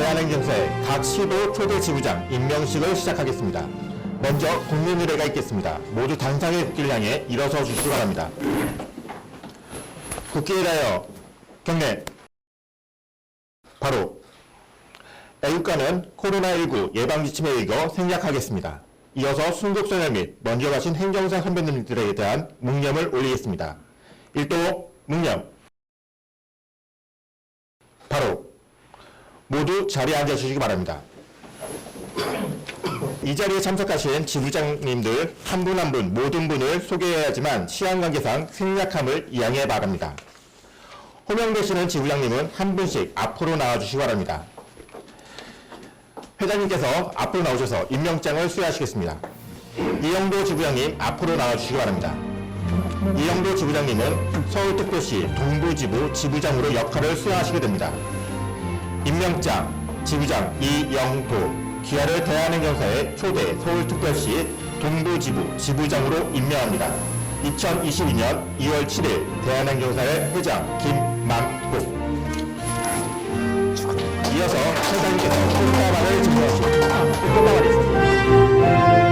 대한행정사의 각 시도 초대 지부장 임명식을 시작하겠습니다. 먼저 국민의례가 있겠습니다. 모두 단상의 국기를 향해 일어서 주시기 바랍니다. 국기에 대하여 경례. 바로 애국가는 코로나19 예방지침에 의거 생략하겠습니다. 이어서 순국선열 및 먼저 가신 행정사 선배님들에 대한 묵념을 올리겠습니다. 1도 묵념. 바로 모두 자리에 앉아주시기 바랍니다. 이 자리에 참석하신 지부장님들 한 분 한 분 모든 분을 소개해야 하지만 시간 관계상 생략함을 이양해 바랍니다. 호명되시는 지부장님은 한 분씩 앞으로 나와주시기 바랍니다. 회장님께서 앞으로 나오셔서 임명장을 수여하시겠습니다. 이영도 지부장님 앞으로 나와주시기 바랍니다. 이영도 지부장님은 서울특별시 동부지부 지부장으로 역할을 수행하시게 됩니다. 임명장 지부장 이영도 귀하를 대한행정사의 초대 서울특별시 동부지부 지부장으로 임명합니다. 2022년 2월 7일 대한행정사의 회장 김만복. 이어서 회장님께서 꽃다발을 증정하시겠습니다. 꽃다발이 있습니다.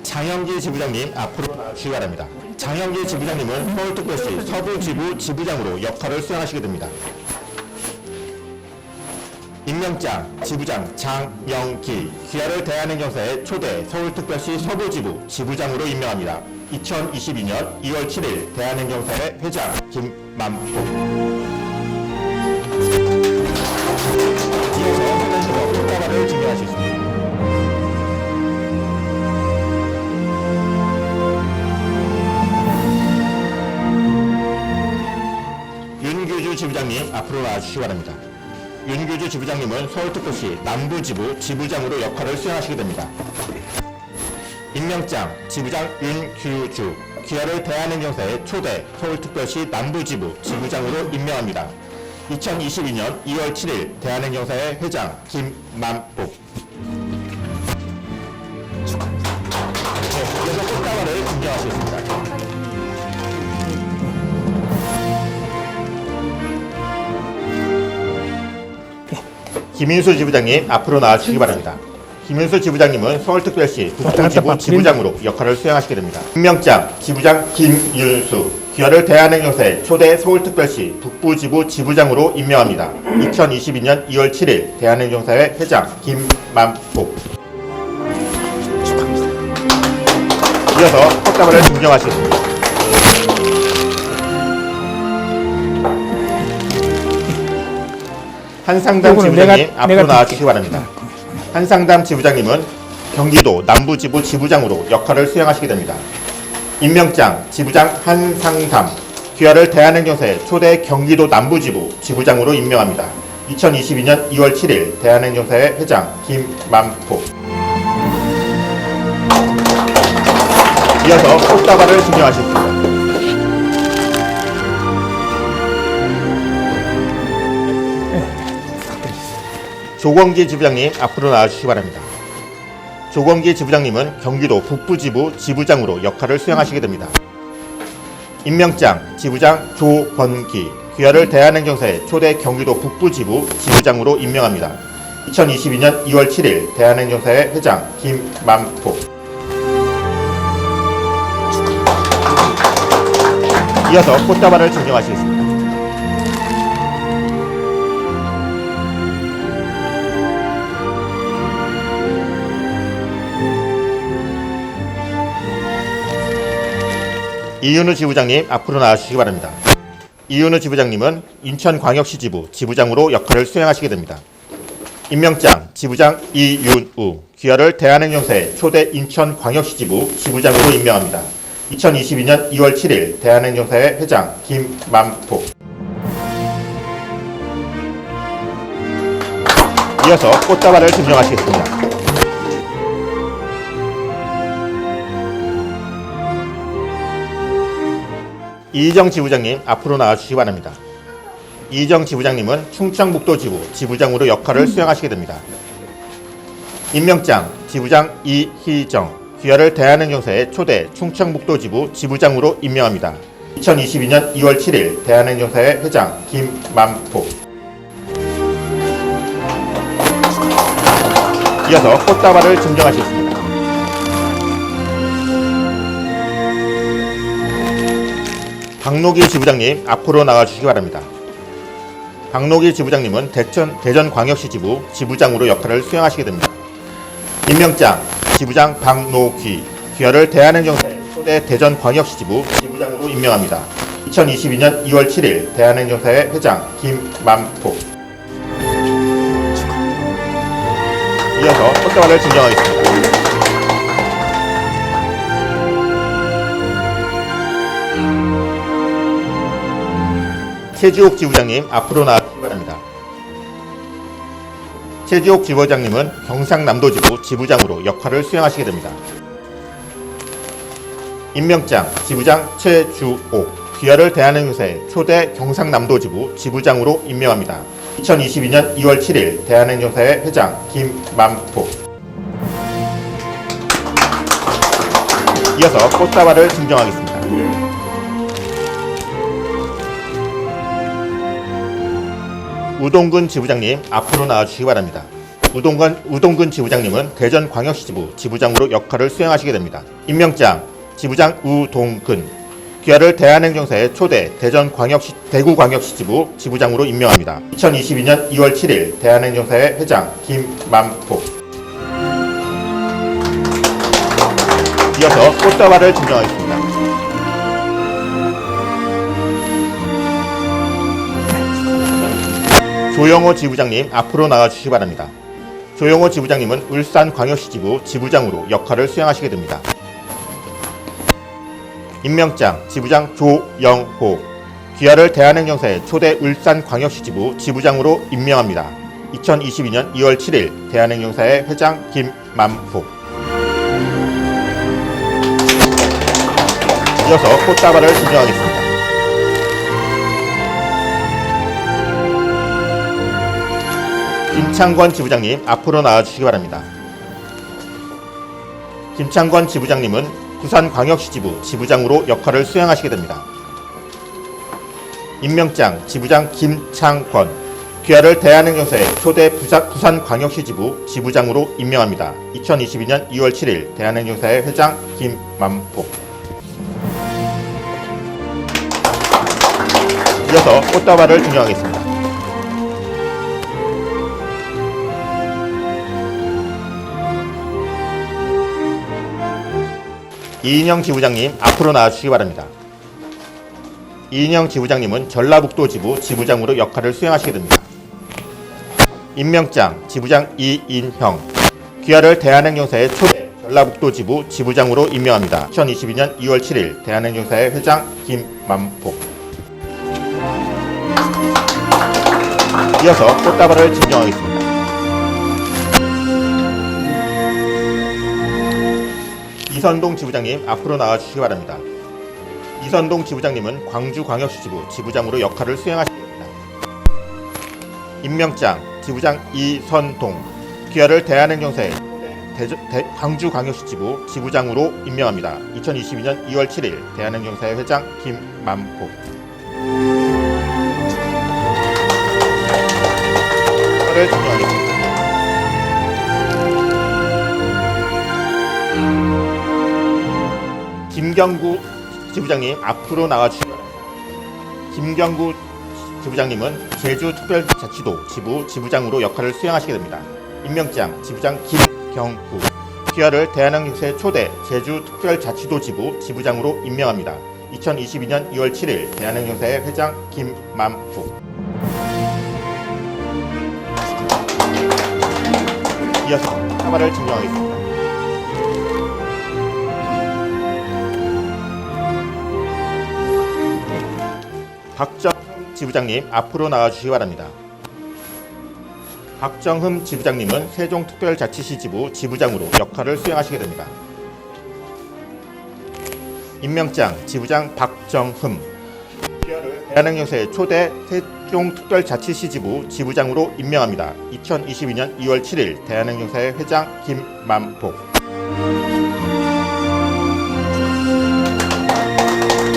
장영기 지부장님 앞으로 나와주시기 바랍니다. 장영기 지부장님은 서울특별시 서부지부 지부장으로 역할을 수행하시게 됩니다. 임명장 지부장 장영기 귀하를 대한행정사의 초대 서울특별시 서부지부 지부장으로 임명합니다. 2022년 2월 7일 대한행정사의 회장 김만복. 이어서 회장님과 꽃다발을 증정하시겠습니다. 윤규주 지부장님 앞으로 나와주시기 바랍니다. 윤규주 지부장님은 서울특별시 남부지부 지부장으로 역할을 수행하시게 됩니다. 임명장 지부장 윤규주 귀하를 대한행정사의 초대 서울특별시 남부지부 지부장으로 임명합니다. 2022년 2월 7일 대한행정사의 회장 김만복. 이어서 꽃다발을 증정하시겠습니다. 김인수 지부장님 앞으로 나와주시기 바랍니다. 김인수 지부장님은 서울특별시 북부지부 지부장으로 역할을 수행하시게 됩니다. 임명장 지부장 김윤수 귀하를 대한행정사의 초대 서울특별시 북부지부 지부장으로 임명합니다. 2022년 2월 7일 대한행정사의 회장 김만복. 이어서 꽃다발을 증정하시겠습니다. 한상담 지부장님 앞으로 나와주시기 바랍니다. 한상담 지부장님은 경기도 남부지부 지부장으로 역할을 수행하시게 됩니다. 임명장 지부장 한상담 귀하를 대한행정사의 초대 경기도 남부지부 지부장으로 임명합니다. 2022년 2월 7일 대한행정사의 회장 김만복. 이어서 꽃다발을 증정하시겠습니다. 조광기 지부장님 앞으로 나와주시기 바랍니다. 조광기 지부장님은 경기도 북부지부 지부장으로 역할을 수행하시게 됩니다. 임명장 지부장 조건기 귀하를 대한행정사의 초대 경기도 북부지부 지부장으로 임명합니다. 2022년 2월 7일 대한행정사의 회장 김만복. 이어서 꽃다발을 증정하시겠습니다. 이윤우 지부장님 앞으로 나와주시기 바랍니다. 이윤우 지부장님은 인천광역시 지부 지부장으로 역할을 수행하시게 됩니다. 임명장 지부장 이윤우 귀하를 대한행정사의 초대 인천광역시 지부 지부장으로 임명합니다. 2022년 2월 7일 대한행정사의 회장 김만복. 이어서 꽃다발을 증정하시겠습니다. 이희정 지부장님 앞으로 나와주시기 바랍니다. 이희정 지부장님은 충청북도지부 지부장으로 역할을 수행하시게 됩니다. 임명장 지부장 이희정, 귀하를 대한행정사의 초대 충청북도지부 지부장으로 임명합니다. 2022년 2월 7일 대한행정사의 회장 김만복. 이어서 꽃다발을 증정하시겠습니다. 박노길 지부장님 앞으로 나와주시기 바랍니다. 박노길 지부장님은 대전광역시 지부 지부장으로 역할을 수행하시게 됩니다. 임명장 지부장 박노귀, 귀하를 대한행정사의 초대 대전광역시 지부 지부장으로 임명합니다. 2022년 2월 7일 대한행정사의 회장 김만복. 이어서 꽃다발을 증정하겠습니다. 최지옥 지부장님 앞으로 나와주시기 바랍니다. 최지옥 지부장님은 경상남도지부 지부장으로 역할을 수행하시게 됩니다. 임명장 지부장 최주옥, 귀하를 대한행정사의 초대 경상남도지부 지부장으로 임명합니다. 2022년 2월 7일 대한행정사의 회장 김만복. 이어서 꽃다발을 증정하겠습니다. 우동근 지부장님 앞으로 나와주시기 바랍니다. 우동근 지부장님은 대전광역시 지부 지부장으로 역할을 수행하시게 됩니다. 임명장 지부장 우동근, 귀하를 대한행정사의 초대 대구광역시 지부 지부장으로 임명합니다. 2022년 2월 7일 대한행정사의 회장 김만복. 이어서 꽃다발을 증정하겠습니다. 조영호 지부장님 앞으로 나와주시기 바랍니다. 조영호 지부장님은 울산광역시 지부 지부장으로 역할을 수행하시게 됩니다. 임명장 지부장 조영호, 귀하를 대한행정사의 초대 울산광역시 지부 지부장으로 임명합니다. 2022년 2월 7일 대한행정사의 회장 김만복. 이어서 꽃다발을 증정하겠습니다. 김창권 지부장님 앞으로 나와주시기 바랍니다. 김창권 지부장님은 부산광역시 지부 지부장으로 역할을 수행하시게 됩니다. 임명장 지부장 김창권, 귀하를 대한행정사의 초대 부산광역시 지부 지부장으로 임명합니다. 2022년 2월 7일 대한행정사의 회장 김만복. 이어서 꽃다발을 증정하겠습니다. 이인영 지부장님 앞으로 나와주시기 바랍니다. 이인영 지부장님은 전라북도 지부 지부장으로 역할을 수행하시게 됩니다. 임명장 지부장 이인형, 귀하를 대한행정사의 초대 전라북도 지부 지부장으로 임명합니다. 2022년 2월 7일 대한행정사의 회장 김만복. 이어서 꽃다발을 증정하겠습니다. 이선동 지부장님 앞으로 나와주시기 바랍니다. 이선동 지부장님은 광주광역시 지부 지부장으로 역할을 수행하시게 됩니다. 임명장 지부장 이선동, 귀하를 대한행정사의 광주광역시 지부 지부장으로 임명합니다. 2022년 2월 7일 대한행정사의 회장 김만복. 를 증정하겠습니다. 김경구 지부장님 앞으로 나와주시기 바랍니다. 김경구 지부장님은 제주특별자치도 지부 지부장으로 역할을 수행하시게 됩니다. 임명장 지부장 김경구, 귀하를 대한행정사의 초대 제주특별자치도 지부 지부장으로 임명합니다. 2022년 2월 7일 대한행정사의 회장 김만복. 이어서 사과를 증정하겠습니다. 박정흠 지부장님 앞으로 나와주시기 바랍니다. 박정흠 지부장님은 세종특별자치시 지부 지부장으로 역할을 수행하시게 됩니다. 임명장 지부장 박정흠, 귀하를 대한행정사의 초대 세종특별자치시지부 지부장으로 임명합니다. 2022년 2월 7일 대한행정사의 회장 김만복.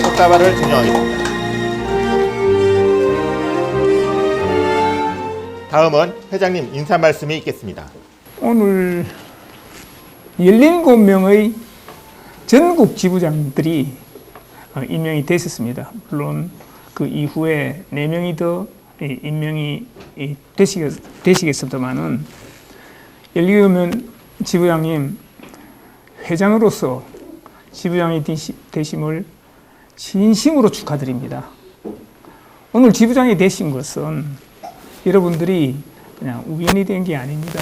꽃다발을 증정하겠습니다. 다음은 회장님 인사 말씀이 있겠습니다. 오늘 17명의 전국 지부장들이 임명이 됐었습니다. 물론 그 이후에 4명이 더 임명이 되시겠습니다만은 17명 지부장님 회장으로서 지부장이 되심을 진심으로 축하드립니다. 오늘 지부장이 되신 것은 여러분들이 그냥 우연히 된 게 아닙니다.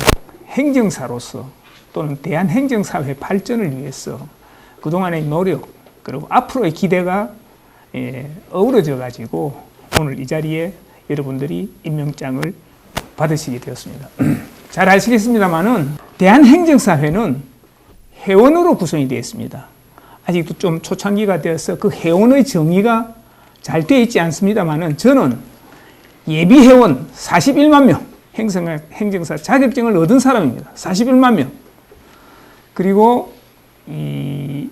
행정사로서 또는 대한행정사회 발전을 위해서 그동안의 노력 그리고 앞으로의 기대가 어우러져 가지고 오늘 이 자리에 여러분들이 임명장을 받으시게 되었습니다. 잘 아시겠습니다만은 대한행정사회는 회원으로 구성이 되어 있습니다. 아직도 좀 초창기가 되어서 그 회원의 정의가 잘 되어 있지 않습니다만은 저는 예비회원 41만 명 행정사 자격증을 얻은 사람입니다. 41만 명. 그리고 이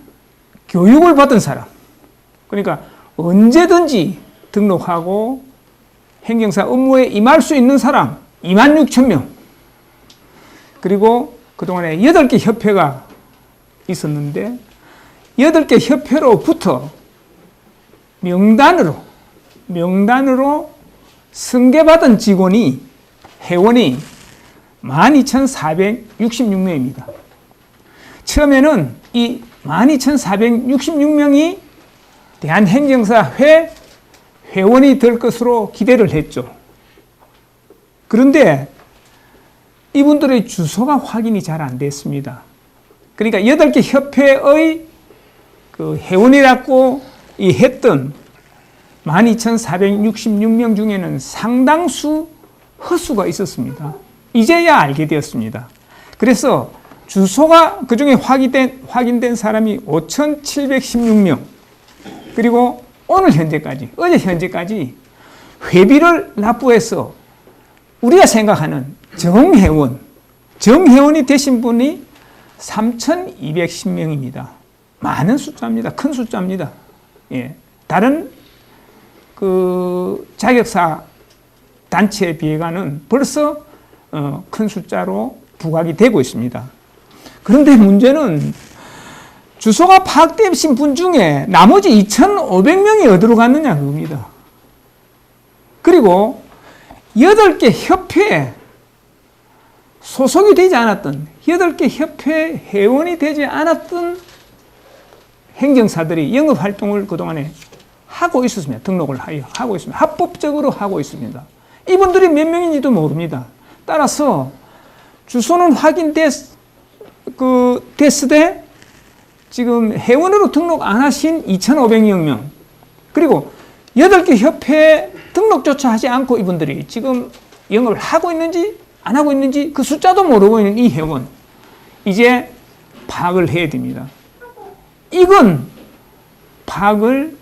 교육을 받은 사람. 그러니까 언제든지 등록하고 행정사 업무에 임할 수 있는 사람 2만 6천 명. 그리고 그동안에 8개 협회가 있었는데 8개 협회로부터 명단으로 승계받은 회원이 12,466명입니다. 처음에는 이 12,466명이 대한행정사회 회원이 될 것으로 기대를 했죠. 그런데 이분들의 주소가 확인이 잘 안 됐습니다. 그러니까 8개 협회의 그 회원이라고 했던 12,466명 중에는 상당수 허수가 있었습니다. 이제야 알게 되었습니다. 그래서 주소가 그중에 확인된 사람이 5,716명. 그리고 오늘 현재까지, 어제 현재까지 회비를 납부해서 우리가 생각하는 정회원이 되신 분이 3,210명입니다. 많은 숫자입니다. 큰 숫자입니다. 예. 다른 그 자격사 단체에 비해가는 벌써 큰 숫자로 부각이 되고 있습니다. 그런데 문제는 주소가 파악되신 분 중에 나머지 2,500명이 어디로 갔느냐 그겁니다. 그리고 8개 협회에 소속이 되지 않았던 8개 협회 회원이 되지 않았던 행정사들이 영업활동을 그동안에 하고 있었습니다. 등록을 하고 있습니다. 합법적으로 하고 있습니다. 이분들이 몇 명인지도 모릅니다. 따라서 주소는 됐으되 지금 회원으로 등록 안 하신 2,500명 그리고 8개 협회 등록조차 하지 않고 이분들이 지금 영업을 하고 있는지 안 하고 있는지 그 숫자도 모르고 있는 이 회원 이제 파악을 해야 됩니다. 이건 파악을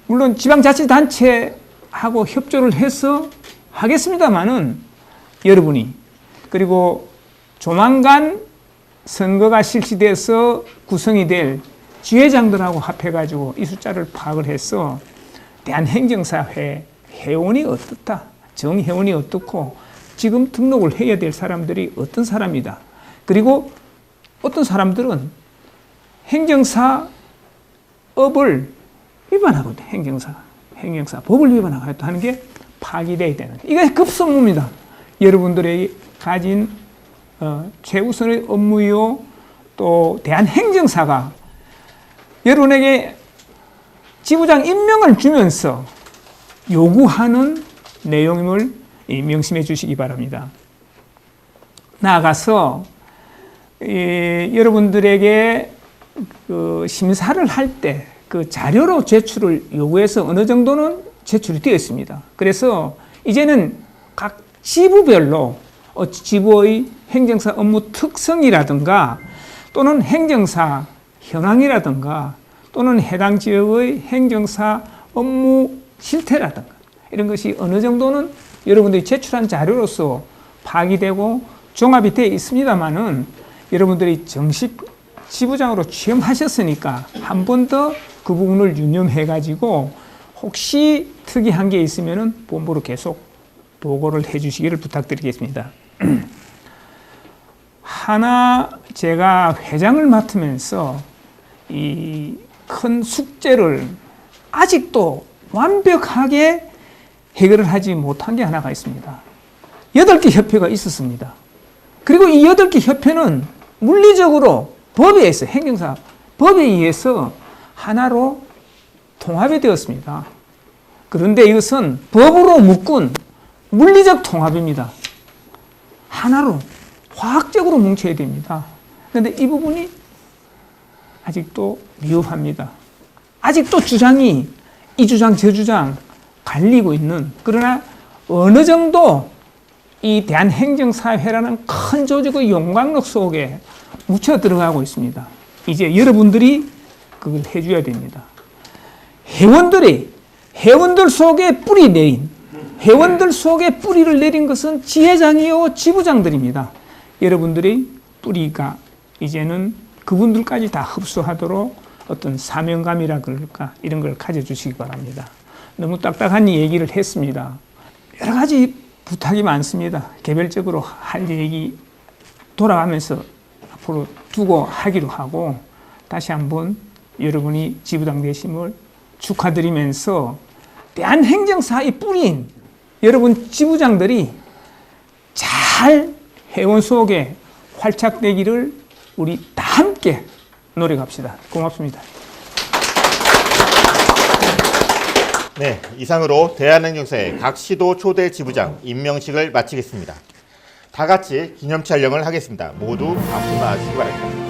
물론 지방자치단체하고 협조를 해서 하겠습니다만은 여러분이 그리고 조만간 선거가 실시돼서 구성이 될 지회장들하고 합해가지고 이 숫자를 파악을 해서 대한행정사회 회원이 어떻다, 정회원이 어떻고 지금 등록을 해야 될 사람들이 어떤 사람이다. 그리고 어떤 사람들은 행정사업을 위반하고 행정사 법을 위반하고 하는 게 파악이 돼야 되는 이게 급선무입니다. 여러분들이 가진 최우선의 업무요 또 대한행정사가 여러분에게 지부장 임명을 주면서 요구하는 내용임을 명심해 주시기 바랍니다. 나아가서 여러분들에게 그 심사를 할 때 그 자료로 제출을 요구해서 어느 정도는 제출이 되어 있습니다. 그래서 이제는 각 지부별로 지부의 행정사 업무 특성이라든가 또는 행정사 현황이라든가 또는 해당 지역의 행정사 업무 실태라든가 이런 것이 어느 정도는 여러분들이 제출한 자료로서 파악이 되고 종합이 되어 있습니다만은 여러분들이 정식 지부장으로 취임하셨으니까 한 번 더 그 부분을 유념해 가지고 혹시 특이한 게 있으면은 본부로 계속 보고를 해 주시기를 부탁드리겠습니다. 하나 제가 회장을 맡으면서 이 큰 숙제를 아직도 완벽하게 해결을 하지 못한 게 하나가 있습니다. 8개 협회가 있었습니다. 그리고 이 8개 협회는 물리적으로 법에 의해서 행정사 법에 의해서 하나로 통합이 되었습니다. 그런데 이것은 법으로 묶은 물리적 통합입니다. 하나로 화학적으로 뭉쳐야 됩니다. 그런데 이 부분이 아직도 미흡합니다. 아직도 주장이 이 주장 저 주장 갈리고 있는, 그러나 어느 정도 이 대한행정사회라는 큰 조직의 용광로 속에 묻혀 들어가고 있습니다. 이제 여러분들이 그걸 해줘야 됩니다. 회원들 속에 뿌리 내린, 회원들 속에 뿌리를 내린 것은 지회장이요 지부장들입니다. 여러분들이 뿌리가 이제는 그분들까지 다 흡수하도록 어떤 사명감이라 그럴까 이런 걸 가져주시기 바랍니다. 너무 딱딱한 얘기를 했습니다. 여러 가지 부탁이 많습니다. 개별적으로 할 얘기 돌아가면서 앞으로 두고 하기로 하고, 다시 한번 여러분이 지부장 되심을 축하드리면서 대한행정사의 뿌리인 여러분 지부장들이 잘 회원 속에 활착되기를 우리 다 함께 노력합시다. 고맙습니다. 네, 이상으로 대한행정사의 각 시도 초대 지부장 임명식을 마치겠습니다. 다 같이 기념 촬영을 하겠습니다. 모두 앞으로 나와주시기 바랍니다.